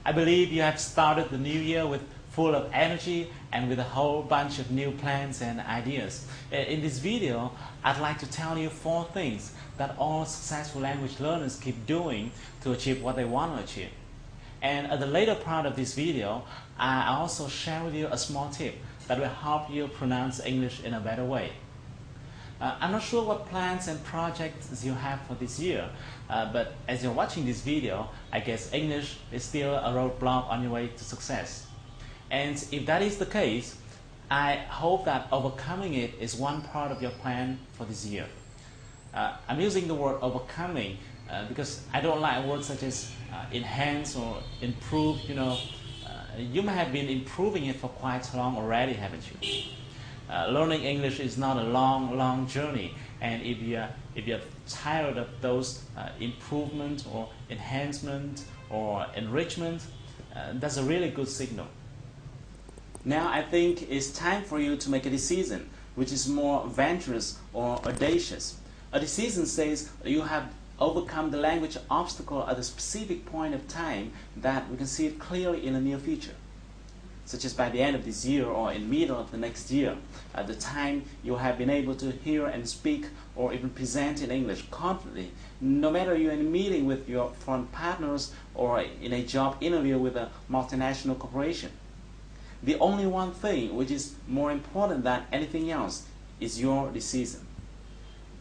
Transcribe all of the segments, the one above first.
I believe you have started the new year with full of energy and with a whole bunch of new plans and ideas. In this video, I'd like to tell you 4 things that all successful language learners keep doing to achieve what they want to achieve. And at the later part of this video, I also share with you a small tip that will help you pronounce English in a better way. I'm not sure what plans and projects you have for this year, but as you're watching this video, I guess English is still a roadblock on your way to success. And if that is the case, I hope that overcoming it is one part of your plan for this year. I'm using the word overcoming because I don't like words such as enhance or improve. You may have been improving it for quite long already, haven't you? Learning English is not a long journey, and if you're tired of those improvement or enhancement or enrichment, that's a really good signal. Now I think it's time for you to make a decision which is more venturous or audacious. A decision says you have overcome the language obstacle at a specific point of time that we can see it clearly in the near future, such as by the end of this year or in the middle of the next year, at the time you have been able to hear and speak or even present in English confidently, no matter you're in a meeting with your foreign partners or in a job interview with a multinational corporation. The only one thing which is more important than anything else is your decision.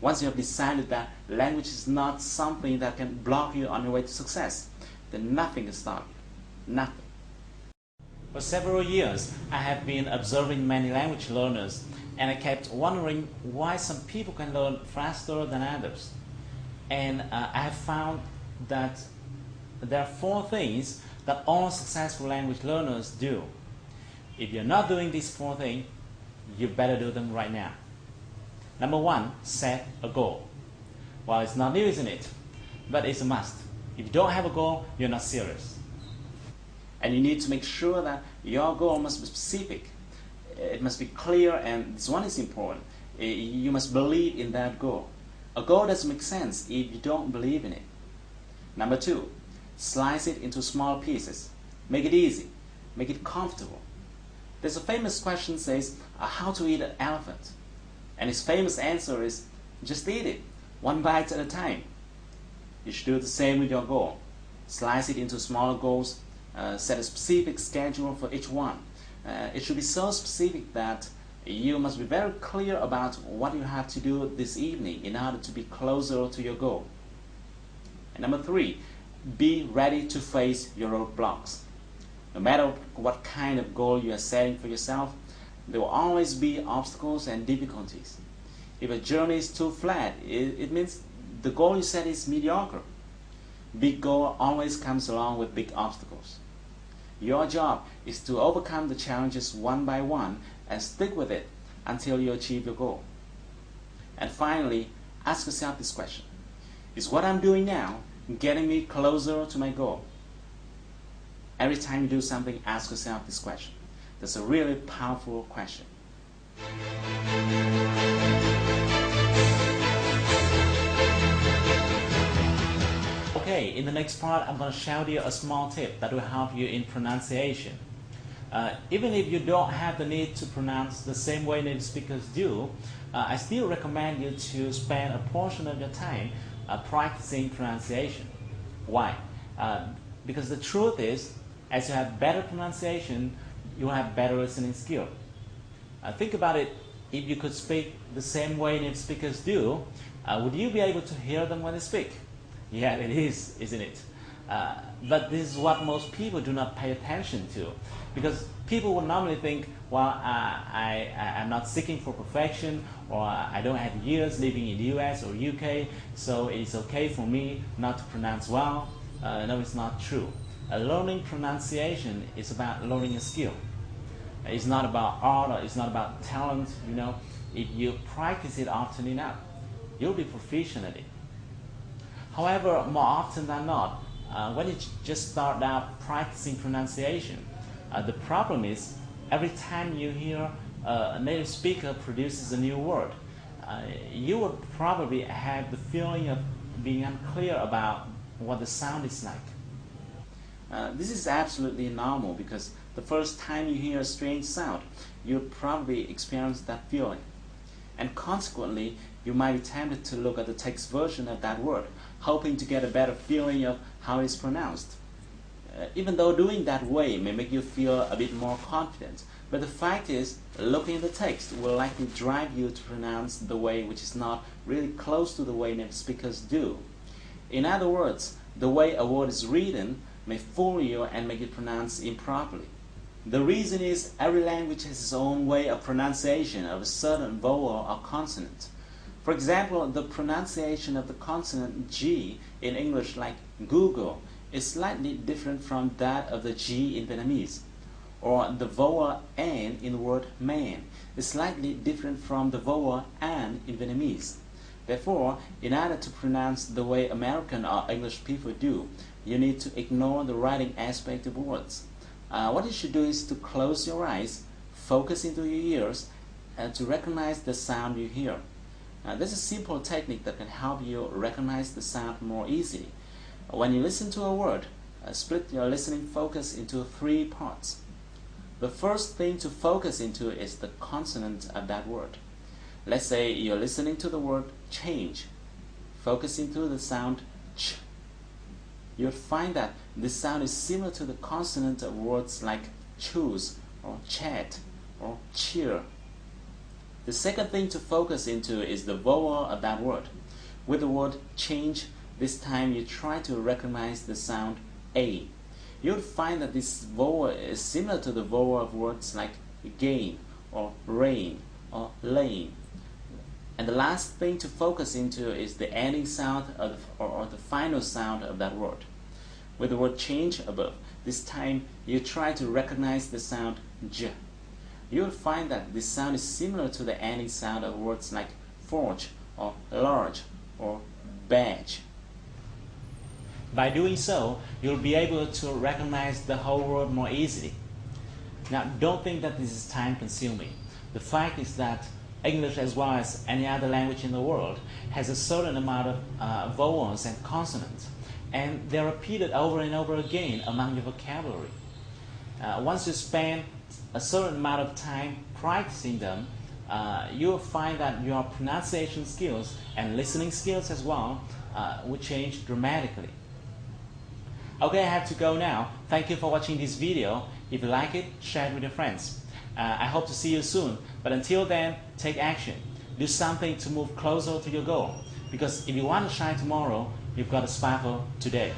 Once you have decided that language is not something that can block you on your way to success, then nothing can stop you. Nothing. For several years, I have been observing many language learners, and I kept wondering why some people can learn faster than others. And I have found that there are 4 things that all successful language learners do. If you're not doing these 4 things, you better do them right now. Number 1, set a goal. Well, it's not new, isn't it? But it's a must. If you don't have a goal, you're not serious. And you need to make sure that your goal must be specific. It must be clear, and this one is important. You must believe in that goal. A goal doesn't make sense if you don't believe in it. Number 2, slice it into small pieces. Make it easy. Make it comfortable. There's a famous question that says, how to eat an elephant? And his famous answer is, just eat it, 1 bite at a time. You should do the same with your goal. Slice it into smaller goals. Set a specific schedule for each one. It should be so specific that you must be very clear about what you have to do this evening in order to be closer to your goal. And number 3, be ready to face your roadblocks. No matter what kind of goal you are setting for yourself, there will always be obstacles and difficulties. If a journey is too flat, it means the goal you set is mediocre. Big goal always comes along with big obstacles. Your job is to overcome the challenges one by one and stick with it until you achieve your goal. And finally, ask yourself this question. Is what I'm doing now getting me closer to my goal? Every time you do something, ask yourself this question. That's a really powerful question. Okay, in the next part, I'm going to show you a small tip that will help you in pronunciation. Even if you don't have the need to pronounce the same way native speakers do, I still recommend you to spend a portion of your time practicing pronunciation. Why? Because the truth is, as you have better pronunciation, you will have better listening skill. Think about it. If you could speak the same way native speakers do, would you be able to hear them when they speak? Yeah, it is, isn't it? But this is what most people do not pay attention to, because people would normally think, well, I'm not seeking for perfection, or I don't have years living in the US or UK, so it's okay for me not to pronounce well. No, it's not true. Learning pronunciation is about learning a skill. It's not about art, or it's not about talent. If you practice it often enough, you'll be proficient at it. However, more often than not, when you just start out practicing pronunciation, the problem is every time you hear a native speaker produces a new word, you would probably have the feeling of being unclear about what the sound is like. This is absolutely normal because the first time you hear a strange sound, you'll probably experience that feeling. And consequently, you might be tempted to look at the text version of that word, hoping to get a better feeling of how it's pronounced. Even though doing that way may make you feel a bit more confident, but the fact is, looking at the text will likely drive you to pronounce the way which is not really close to the way native speakers do. In other words, the way a word is written may fool you and make it pronounced improperly. The reason is every language has its own way of pronunciation of a certain vowel or consonant. For example, the pronunciation of the consonant G in English, like Google, is slightly different from that of the G in Vietnamese. Or the vowel N in the word man is slightly different from the vowel An in Vietnamese. Therefore, in order to pronounce the way American or English people do, you need to ignore the writing aspect of words. What you should do is to close your eyes, focus into your ears, and to recognize the sound you hear. This is a simple technique that can help you recognize the sound more easily. When you listen to a word, split your listening focus into 3 parts. The first thing to focus into is the consonant of that word. Let's say you're listening to the word change. Focus into the sound ch. You'll find that this sound is similar to the consonant of words like choose or chat or cheer. The second thing to focus into is the vowel of that word. With the word change, this time you try to recognize the sound A. You'll find that this vowel is similar to the vowel of words like gain or rain or lane. And the last thing to focus into is the ending sound of or the final sound of that word. With the word change above, this time you try to recognize the sound J. You'll find that this sound is similar to the ending sound of words like forge or large or badge. By doing so, you'll be able to recognize the whole word more easily. Now, don't think that this is time-consuming. The fact is that English, as well as any other language in the world, has a certain amount of vowels and consonants, and they're repeated over and over again among your vocabulary. Once you spend a certain amount of time practicing them, you'll find that your pronunciation skills and listening skills as well will change dramatically. Okay, I have to go now. Thank you for watching this video. If you like it, share it with your friends. I hope to see you soon, but until then, take action. Do something to move closer to your goal, because if you want to shine tomorrow, you've got to sparkle today.